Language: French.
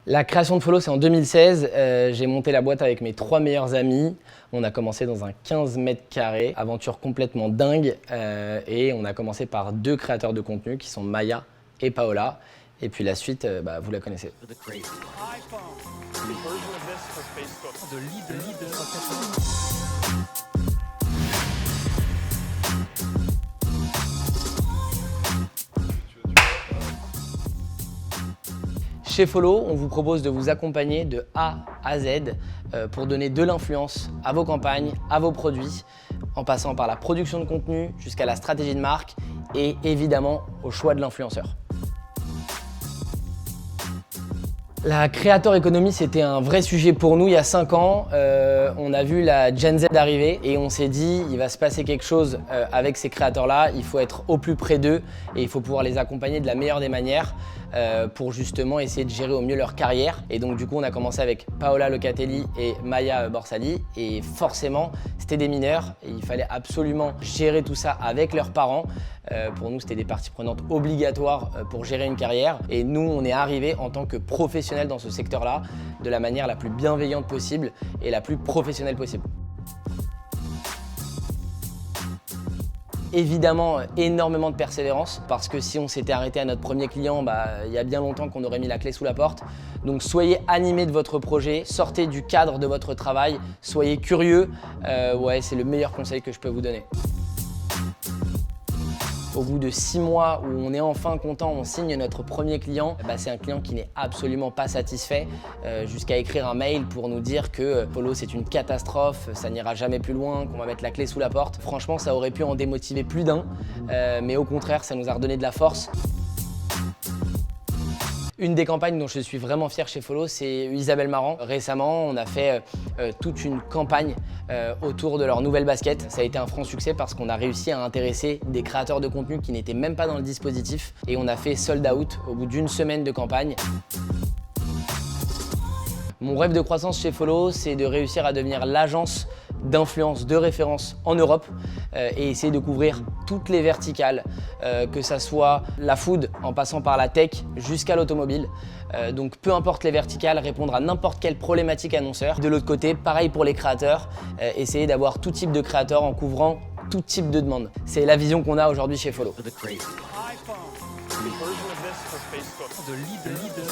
La création de Follow, c'est en 2016. J'ai monté la boîte avec mes 3 meilleurs amis. On a commencé dans un 15 mètres carrés, aventure complètement dingue. Et on a commencé par 2 créateurs de contenu qui sont Maya et Paola. Et puis la suite, vous la connaissez. Chez Follow, on vous propose de vous accompagner de A à Z pour donner de l'influence à vos campagnes, à vos produits, en passant par la production de contenu jusqu'à la stratégie de marque et évidemment au choix de l'influenceur. La creator economy, c'était un vrai sujet pour nous il y a 5 ans. On a vu la Gen Z arriver et on s'est dit il va se passer quelque chose avec ces créateurs-là. Il faut être au plus près d'eux et il faut pouvoir les accompagner de la meilleure des manières pour justement essayer de gérer au mieux leur carrière. Et donc du coup, on a commencé avec Paola Locatelli et Maya Borsali et forcément, c'était des mineurs et il fallait absolument gérer tout ça avec leurs parents. Pour nous, c'était des parties prenantes obligatoires pour gérer une carrière. Et nous, on est arrivés en tant que professionnels dans ce secteur-là de la manière la plus bienveillante possible et la plus professionnelle possible. Évidemment, énormément de persévérance parce que si on s'était arrêté à notre premier client, il y a bien longtemps qu'on aurait mis la clé sous la porte. Donc soyez animés de votre projet, sortez du cadre de votre travail, soyez curieux. C'est le meilleur conseil que je peux vous donner. Au bout de 6 mois où on est enfin content, on signe notre premier client, c'est un client qui n'est absolument pas satisfait jusqu'à écrire un mail pour nous dire que Follow c'est une catastrophe, ça n'ira jamais plus loin, qu'on va mettre la clé sous la porte. Franchement, ça aurait pu en démotiver plus d'un, mais au contraire, ça nous a redonné de la force. Une des campagnes dont je suis vraiment fier chez Follow, c'est Isabelle Marant. Récemment, on a fait toute une campagne autour de leur nouvelle basket. Ça a été un franc succès parce qu'on a réussi à intéresser des créateurs de contenu qui n'étaient même pas dans le dispositif. Et on a fait sold out au bout d'une semaine de campagne. Mon rêve de croissance chez Follow, c'est de réussir à devenir l'agence d'influence de référence en Europe et essayer de couvrir toutes les verticales, que ça soit la food en passant par la tech jusqu'à l'automobile. Donc peu importe les verticales, répondre à n'importe quelle problématique annonceur. De l'autre côté, pareil pour les créateurs, essayer d'avoir tout type de créateurs en couvrant tout type de demande. C'est la vision qu'on a aujourd'hui chez Follow. De leader.